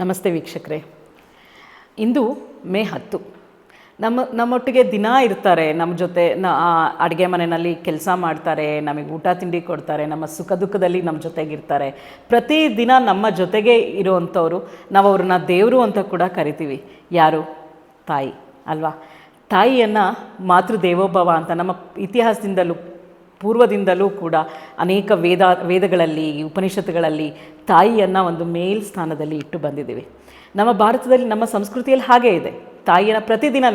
ನಮಸ್ತೆ ವೀಕ್ಷಕರೇ. ಇಂದು ಮೇ 10. ನಮ್ಮೊಟ್ಟಿಗೆ ದಿನ ಇರ್ತಾರೆ, ನಮ್ಮ ಜೊತೆ ಅಡುಗೆ ಮನೆಯಲ್ಲಿ ಕೆಲಸ ಮಾಡ್ತಾರೆ, ನಮಗೆ ಊಟ ತಿಂಡಿ ಕೊಡ್ತಾರೆ, ನಮ್ಮ ಸುಖ ದುಃಖದಲ್ಲಿ ನಮ್ಮ ಜೊತೆಗಿರ್ತಾರೆ. ಪ್ರತಿದಿನ ನಮ್ಮ ಜೊತೆಗೆ ಇರುವಂಥವ್ರು, ನಾವು ಅವ್ರನ್ನ ದೇವರು ಅಂತ ಕೂಡ ಕರಿತೀವಿ. ಯಾರು? ತಾಯಿ ಅಲ್ವಾ? ತಾಯಿಯನ್ನು ಮಾತೃದೇವೋಭವ ಅಂತ ನಮ್ಮ ಇತಿಹಾಸದಿಂದಲೂ ಪೂರ್ವದಿಂದಲೂ ಕೂಡ ಅನೇಕ ವೇದಗಳಲ್ಲಿ ಉಪನಿಷತ್ತುಗಳಲ್ಲಿ ತಾಯಿಯನ್ನು ಒಂದು ಮೇಲ್ಸ್ಥಾನದಲ್ಲಿ ಇಟ್ಟು ಬಂದಿದ್ದೀವಿ. ನಮ್ಮ ಭಾರತದಲ್ಲಿ ನಮ್ಮ ಸಂಸ್ಕೃತಿಯಲ್ಲಿ ಹಾಗೇ ಇದೆ. ತಾಯಿಯನ್ನು ಪ್ರತಿದಿನ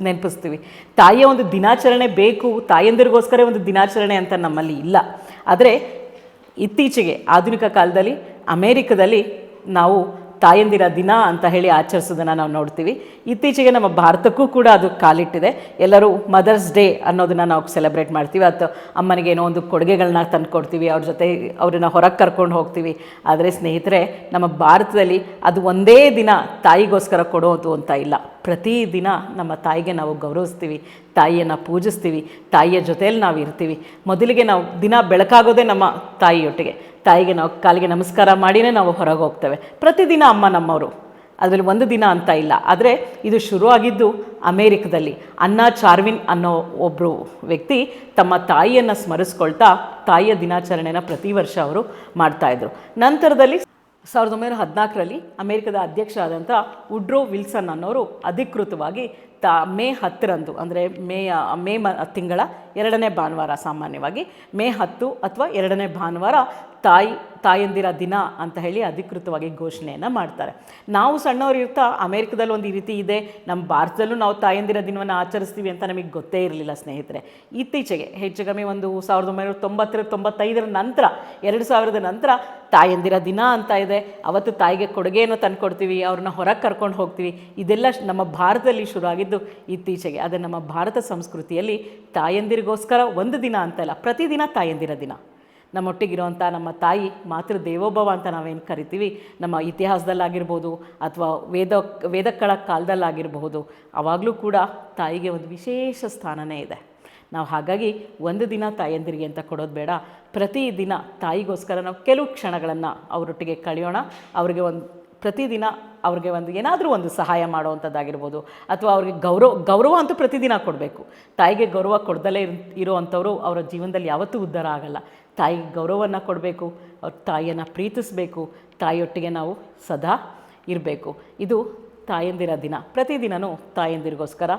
ನೆನಪಿಸ್ತೀವಿ. ತಾಯಿಯ ಒಂದು ದಿನಾಚರಣೆ ಬೇಕು, ತಾಯಂದಿರಿಗೋಸ್ಕರ ಒಂದು ದಿನಾಚರಣೆ ಅಂತ ನಮ್ಮಲ್ಲಿ ಇಲ್ಲ. ಆದರೆ ಇತ್ತೀಚೆಗೆ ಆಧುನಿಕ ಕಾಲದಲ್ಲಿ ಅಮೇರಿಕದಲ್ಲಿ ನಾವು ತಾಯಂದಿರ ದಿನ ಅಂತ ಹೇಳಿ ಆಚರಿಸೋದನ್ನು ನಾವು ನೋಡ್ತೀವಿ. ಇತ್ತೀಚೆಗೆ ನಮ್ಮ ಭಾರತಕ್ಕೂ ಕೂಡ ಅದು ಕಾಲಿಟ್ಟಿದೆ. ಎಲ್ಲರೂ ಮದರ್ಸ್ ಡೇ ಅನ್ನೋದನ್ನು ನಾವು ಸೆಲೆಬ್ರೇಟ್ ಮಾಡ್ತೀವಿ, ಅಥವಾ ಅಮ್ಮನಿಗೆ ಏನೋ ಒಂದು ಕೊಡುಗೆಗಳನ್ನ ತಂದು ಕೊಡ್ತೀವಿ, ಅವ್ರ ಜೊತೆ ಅವ್ರನ್ನ ಹೊರಗೆ ಕರ್ಕೊಂಡು ಹೋಗ್ತೀವಿ. ಆದರೆ ಸ್ನೇಹಿತರೆ, ನಮ್ಮ ಭಾರತದಲ್ಲಿ ಅದು ಒಂದೇ ದಿನ ತಾಯಿಗೋಸ್ಕರ ಕೊಡೋದು ಅಂತ ಇಲ್ಲ. ಪ್ರತಿದಿನ ನಮ್ಮ ತಾಯಿಗೆ ನಾವು ಗೌರವಿಸ್ತೀವಿ, ತಾಯಿಯನ್ನು ಪೂಜಿಸ್ತೀವಿ, ತಾಯಿಯ ಜೊತೆಯಲ್ಲಿ ನಾವು ಇರ್ತೀವಿ. ಮೊದಲಿಗೆ ನಾವು ದಿನ ಬೆಳಕಾಗೋದೇ ನಮ್ಮ ತಾಯಿಯೊಟ್ಟಿಗೆ. ತಾಯಿಗೆ ನಾವು ಕಾಲಿಗೆ ನಮಸ್ಕಾರ ಮಾಡಿಯೇ ನಾವು ಹೊರಗೆ ಹೋಗ್ತೇವೆ. ಪ್ರತಿದಿನ ಅಮ್ಮ ನಮ್ಮವರು, ಅದರಲ್ಲಿ ಒಂದು ದಿನ ಅಂತ ಇಲ್ಲ. ಆದರೆ ಇದು ಶುರುವಾಗಿದ್ದು ಅಮೇರಿಕದಲ್ಲಿ. ಅನ್ನಾ ಚಾರ್ವಿನ್ ಅನ್ನೋ ಒಬ್ಬರು ವ್ಯಕ್ತಿ ತಮ್ಮ ತಾಯಿಯನ್ನು ಸ್ಮರಿಸ್ಕೊಳ್ತಾ ತಾಯಿಯ ದಿನಾಚರಣೆನ ಪ್ರತಿ ವರ್ಷ ಅವರು ಮಾಡ್ತಾಯಿದ್ರು. ನಂತರದಲ್ಲಿ 1914ರಲ್ಲಿ ಅಮೇರಿಕದ ಅಧ್ಯಕ್ಷ ಆದಂಥ ವುಡ್ರೋ ವಿಲ್ಸನ್ ಅನ್ನೋರು ಅಧಿಕೃತವಾಗಿ ಮೇ 10ರಂದು, ಅಂದರೆ ಮೇ ತಿಂಗಳ 2ನೇ ಭಾನುವಾರ, ಸಾಮಾನ್ಯವಾಗಿ ಮೇ 10 ಅಥವಾ 2ನೇ ಭಾನುವಾರ ತಾಯಂದಿರ ದಿನ ಅಂತ ಹೇಳಿ ಅಧಿಕೃತವಾಗಿ ಘೋಷಣೆಯನ್ನು ಮಾಡ್ತಾರೆ. ನಾವು ಸಣ್ಣವರು ಇರ್ತಾ ಅಮೇರಿಕದಲ್ಲಿ ಒಂದು ಈ ರೀತಿ ಇದೆ, ನಮ್ಮ ಭಾರತದಲ್ಲೂ ನಾವು ತಾಯಂದಿರ ದಿನವನ್ನು ಆಚರಿಸ್ತೀವಿ ಅಂತ ನಮಗೆ ಗೊತ್ತೇ ಇರಲಿಲ್ಲ ಸ್ನೇಹಿತರೆ. ಇತ್ತೀಚೆಗೆ ಹೆಚ್ಚು ಕಮ್ಮಿ ಒಂದು 1990-95 ನಂತರ, 2000 ನಂತರ ತಾಯಂದಿರ ದಿನ ಅಂತ ಇದೆ. ಅವತ್ತು ತಾಯಿಗೆ ಕೊಡುಗೆಯನ್ನು ತಂದುಕೊಡ್ತೀವಿ, ಅವ್ರನ್ನ ಹೊರಗೆ ಕರ್ಕೊಂಡು ಹೋಗ್ತೀವಿ. ಇದೆಲ್ಲ ನಮ್ಮ ಭಾರತದಲ್ಲಿ ಶುರುವಾಗಿದ್ದು ಇತ್ತೀಚೆಗೆ. ಆದರೆ ನಮ್ಮ ಭಾರತ ಸಂಸ್ಕೃತಿಯಲ್ಲಿ ತಾಯಂದಿರಿಗೋಸ್ಕರ ಒಂದು ದಿನ ಅಂತಲ್ಲ, ಪ್ರತಿದಿನ ತಾಯಂದಿರ ದಿನ. ನಮ್ಮೊಟ್ಟಿಗಿರುವಂಥ ನಮ್ಮ ತಾಯಿ ಮಾತೃ ದೇವೋಭವ ಅಂತ ನಾವೇನು ಕರಿತೀವಿ, ನಮ್ಮ ಇತಿಹಾಸದಲ್ಲಾಗಿರ್ಬೋದು ಅಥವಾ ವೇದಗಳ ಕಾಲದಲ್ಲಾಗಿರಬಹುದು, ಆವಾಗಲೂ ಕೂಡ ತಾಯಿಗೆ ಒಂದು ವಿಶೇಷ ಸ್ಥಾನನೇ ಇದೆ. ನಾವು ಹಾಗಾಗಿ ಒಂದು ದಿನ ತಾಯಂದಿರಿಗೆ ಅಂತ ಕೊಡೋದು ಬೇಡ, ಪ್ರತಿದಿನ ತಾಯಿಗೋಸ್ಕರ ನಾವು ಕೆಲವು ಕ್ಷಣಗಳನ್ನು ಅವರೊಟ್ಟಿಗೆ ಕಳೆಯೋಣ. ಅವ್ರಿಗೆ ಪ್ರತಿದಿನ ಅವ್ರಿಗೆ ಏನಾದರೂ ಒಂದು ಸಹಾಯ ಮಾಡೋವಂಥದ್ದಾಗಿರ್ಬೋದು, ಅಥವಾ ಅವ್ರಿಗೆ ಗೌರವ ಅಂತೂ ಪ್ರತಿದಿನ ಕೊಡಬೇಕು. ತಾಯಿಗೆ ಗೌರವ ಕೊಡ್ದಲೇ ಇರೋವಂಥವ್ರು ಅವರ ಜೀವನದಲ್ಲಿ ಯಾವತ್ತೂ ಉದ್ಧಾರ ಆಗಲ್ಲ. ತಾಯಿಗೆ ಗೌರವವನ್ನು ಕೊಡಬೇಕು, ಅವ್ರ ತಾಯಿಯನ್ನು ಪ್ರೀತಿಸಬೇಕು, ತಾಯಿಯೊಟ್ಟಿಗೆ ನಾವು ಸದಾ ಇರಬೇಕು. ಇದು ತಾಯಂದಿರ ದಿನ. ಪ್ರತಿದಿನವೂ ತಾಯಂದಿರಿಗೋಸ್ಕರ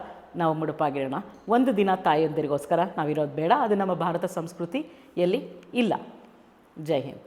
ನಾವು ಮುಡುಪಾಗಿರೋಣ. ಒಂದು ದಿನ ತಾಯಂದಿರಿಗೋಸ್ಕರ ನಾವಿರೋದು ಬೇಡ. ಅದು ನಮ್ಮ ಭಾರತ ಸಂಸ್ಕೃತಿಯಲ್ಲಿ ಇಲ್ಲ. ಜೈ ಹಿಂದ್.